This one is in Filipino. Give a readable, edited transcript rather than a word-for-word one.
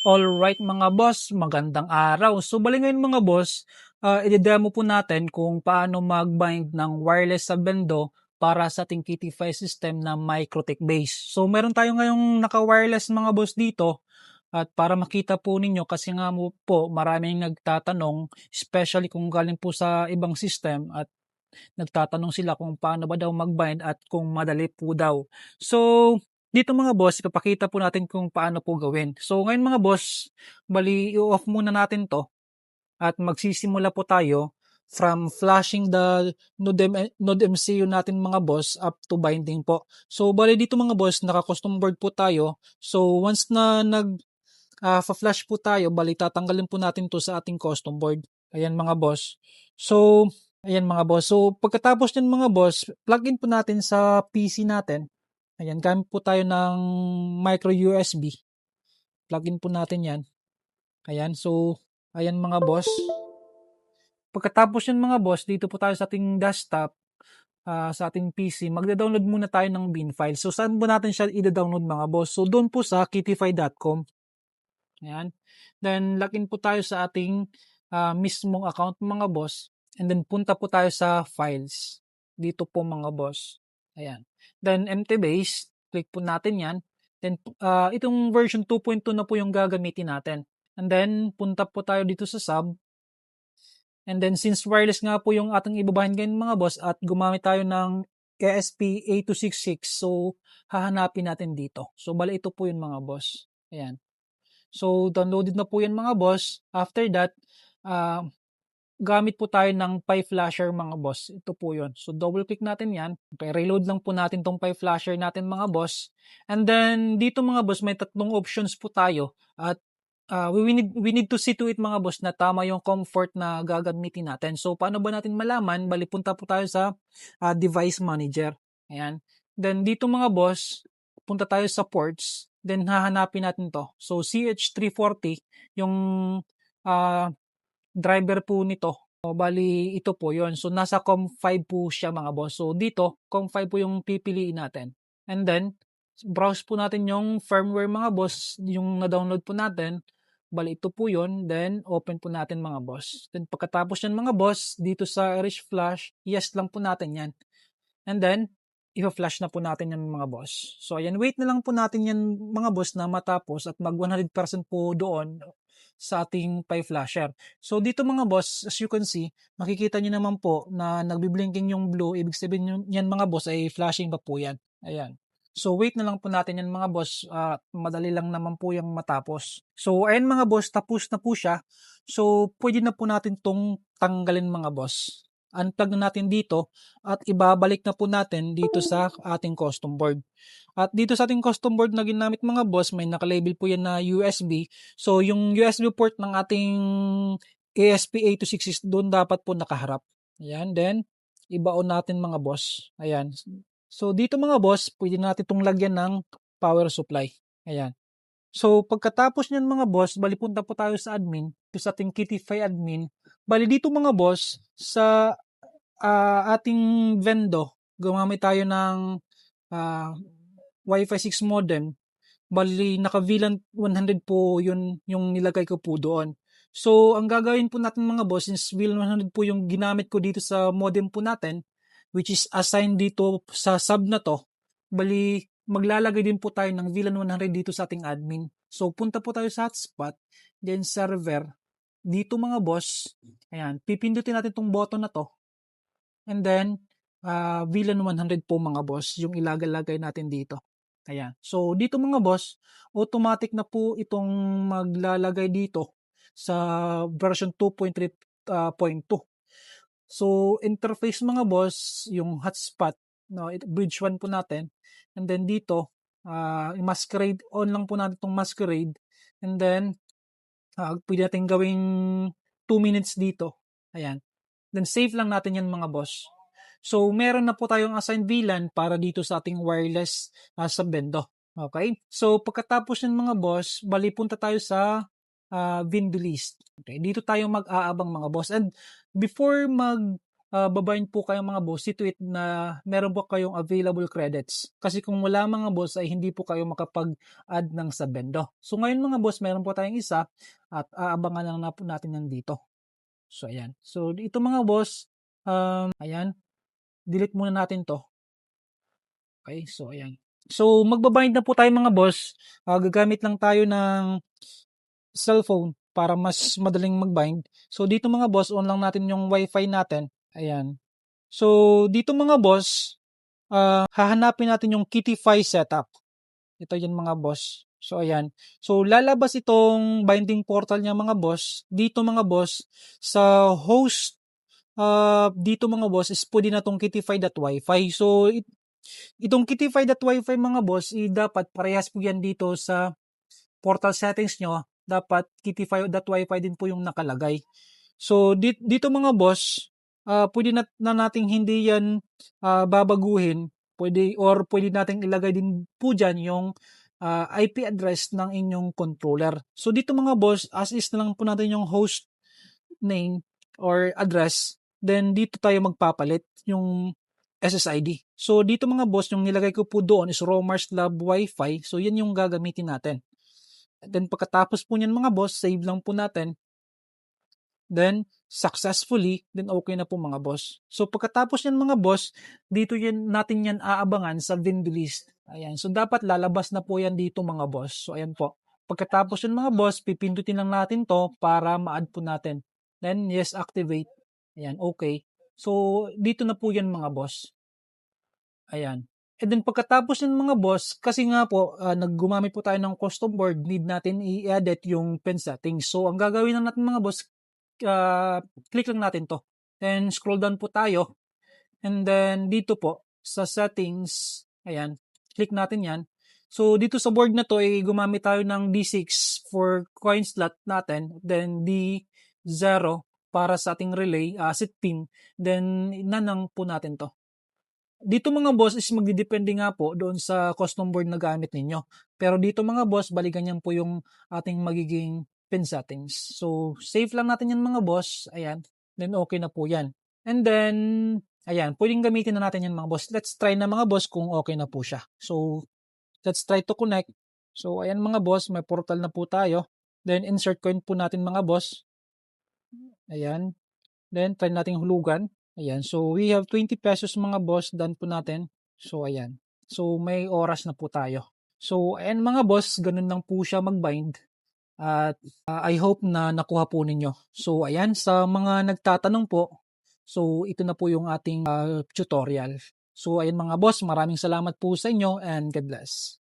Alright mga boss, magandang araw. So bali ngayon mga boss, i-demo po natin kung paano mag-bind ng wireless sa bendo para sa ating Kittify system na MikroTik base. So meron tayo ngayong naka-wireless mga boss dito at para makita po ninyo kasi nga po maraming nagtatanong, especially kung galing po sa ibang system at nagtatanong sila kung paano ba daw mag-bind at kung madali po daw. So, dito mga boss, ipapakita po natin kung paano po gawin. So, ngayon mga boss, bali i-off muna natin to at magsisimula po tayo from flashing the Node MCU natin mga boss up to binding po. So, bali dito mga boss, naka-custom board po tayo. So, once na flash po tayo, bali tatanggalin po natin to sa ating custom board. Ayan mga boss. So, ayan mga boss. So, pagkatapos nyan mga boss, plug in po natin sa PC natin. Ayan, gamit po tayo ng micro USB. Plug in po natin yan. Ayan, so, ayan mga boss. Pagkatapos yan mga boss, dito po tayo sa ating desktop, sa ating PC, magda-download muna tayo ng bin file. So, saan po natin siya i-download mga boss? So, doon po sa kittify.com. Ayan. Then, login po tayo sa ating mismong account mga boss. And then, punta po tayo sa files. Dito po mga boss. Ayan. Then, empty base. Click po natin yan. Then, itong version 2.2 na po yung gagamitin natin. And then, punta po tayo dito sa sub. And then, since wireless nga po yung ating ibabahin ngayon mga boss at gumamit tayo ng ESP8266, so, hahanapin natin dito. So, bali ito po yung mga boss. Ayan. So, downloaded na po yan mga boss. After that, gamit po tayo ng PyFlasher mga boss. Ito po yun. So, double click natin yan. Okay, reload lang po natin tong PyFlasher natin mga boss. And then, dito mga boss, may tatlong options po tayo. At we need to see to it mga boss na tama yung comfort na gagamitin natin. So, paano ba natin malaman? Bali, punta po tayo sa device manager. Ayan. Then, dito mga boss, punta tayo sa ports. Then, hahanapin natin to. So, CH340, yung driver po nito. O, bali, ito po yon. So, nasa COM5 po siya mga boss. So, dito, COM5 po yung pipiliin natin. And then, browse po natin yung firmware mga boss, yung na-download po natin. Bali, ito po yon. Then, open po natin mga boss. Then, pagkatapos yan mga boss, dito sa Rich Flash, yes lang po natin yan. And then, i-flash na po natin yan mga boss. So, ayan, wait na lang po natin yan mga boss na matapos at mag 100% po doon sa ating PyFlasher. So, dito mga boss, as you can see, makikita nyo naman po na nagbiblinking yung blue. Ibig sabihin yan mga boss ay flashing pa po yan. Ayan. So, wait na lang po natin yan mga boss. Madali lang naman po yung matapos. So, ayan mga boss, tapos na po siya. So, pwede na po natin tong tanggalin mga boss. Unplug na natin dito at ibabalik na po natin dito sa ating custom board. At dito sa ating custom board na ginamit mga boss, may nakalabel po yan na USB. So, yung USB port ng ating ESP8266 doon dapat po nakaharap. Ayan, then ibaon natin mga boss. Ayan. So, dito mga boss, pwede natin itong lagyan ng power supply. Ayan. So, pagkatapos niyan mga boss, bali punta po tayo sa admin, sa ating Kittify admin. Bali dito mga boss, sa ating vendo, gumamit tayo ng Wi-Fi 6 modem. Bali, naka-VLAN 100 po yun yung nilagay ko po doon. So, ang gagawin po natin mga boss, since VLAN 100 po yung ginamit ko dito sa modem po natin, which is assigned dito sa sub na to, bali, maglalagay din po tayo ng VLAN 100 dito sa ating admin. So, punta po tayo sa hotspot, then server. Dito mga boss, ayan, pipindutin natin tong button na to. And then, VLAN 100 po mga boss, yung ilagay natin dito. Ayan. So, dito mga boss, automatic na po itong maglalagay dito sa version 2.3.2. So, interface mga boss, yung hotspot, no, bridge 1 po natin. And then dito, masquerade, on lang po natin itong masquerade. And then, pwede natin gawing 2 minutes dito. Ayan. Then, save lang natin yan mga boss. So, meron na po tayong assigned VLAN para dito sa ating wireless sa bendo. Okay? So, pagkatapos ng mga boss, bali punta tayo sa Windows list. Okay? Dito tayo mag-aabang mga boss. And before babind po kayo mga boss, see to it na meron po kayong available credits. Kasi kung wala mga boss ay hindi po kayo makapag-add ng Sabendo. So ngayon mga boss, meron po tayong isa at aabangan lang na po natin yan dito. So ayan. So ito mga boss, ayan, delete muna natin to. Okay, so ayan. So magbabind na po tayo mga boss. Gagamit lang tayo ng cellphone para mas madaling mag-bind. So dito mga boss, on lang natin yung wifi natin. Ayan. So dito mga boss, hahanapin natin yung Kittify setup. Ito yan mga boss. So ayan. So lalabas itong binding portal niya mga boss. Dito mga boss, sa host, dito mga boss is pwede na itong Kittify.wifi. So itong Kittify.wifi mga boss, dapat parehas po yan dito sa portal settings nyo. Dapat Kittify.wifi din po yung nakalagay. So dito mga boss, pwede na nating hindi yan babaguhin. Pwede nating ilagay din po dyan yung IP address ng inyong controller. So dito mga boss, as is na lang po natin yung host name or address. Then dito tayo magpapalit yung SSID. So dito mga boss, yung nilagay ko po doon is Roamers Lab Wi-Fi. So yan yung gagamitin natin. Then pagkatapos po niyan mga boss, save lang po natin. Then successfully, then okay na po mga boss. So pagkatapos yan mga boss, dito natin yan aabangan sa Vindi list. Ayan. So dapat lalabas na po yan dito mga boss. So ayan po. Pagkatapos yan mga boss, pipindutin lang natin to para ma-add po natin. Then yes, activate. Ayan, okay. So dito na po yan mga boss. Ayan. And then pagkatapos ng mga boss, kasi nga po, naggumamit po tayo ng custom board, need natin i-edit yung pen settings. So, ang gagawin lang natin mga boss, click lang natin to. Then, scroll down po tayo. And then, dito po, sa settings, ayan, click natin yan. So, dito sa board na to, gumamit tayo ng D6 for coin slot natin. Then, D0 para sa ating relay, set pin. Then, nanang po natin to. Dito mga boss is magdidepende nga po doon sa custom board na gamit ninyo. Pero dito mga boss, balikan yan po yung ating magiging pin settings. So, save lang natin yan mga boss. Ayan. Then, okay na po yan. And then, ayan, pwedeng gamitin na natin yan mga boss. Let's try na mga boss kung okay na po siya. So, let's try to connect. So, ayan mga boss, may portal na po tayo. Then, insert coin po natin mga boss. Ayan. Then, try nating hulugan. Ayan. So, we have 20 pesos mga boss. Done po natin. So, ayan. So, may oras na po tayo. So, ayan mga boss. Ganun lang po siya mag-bind. At I hope na nakuha po ninyo. So, ayan. Sa mga nagtatanong po, so, ito na po yung ating tutorial. So, ayan mga boss. Maraming salamat po sa inyo and God bless.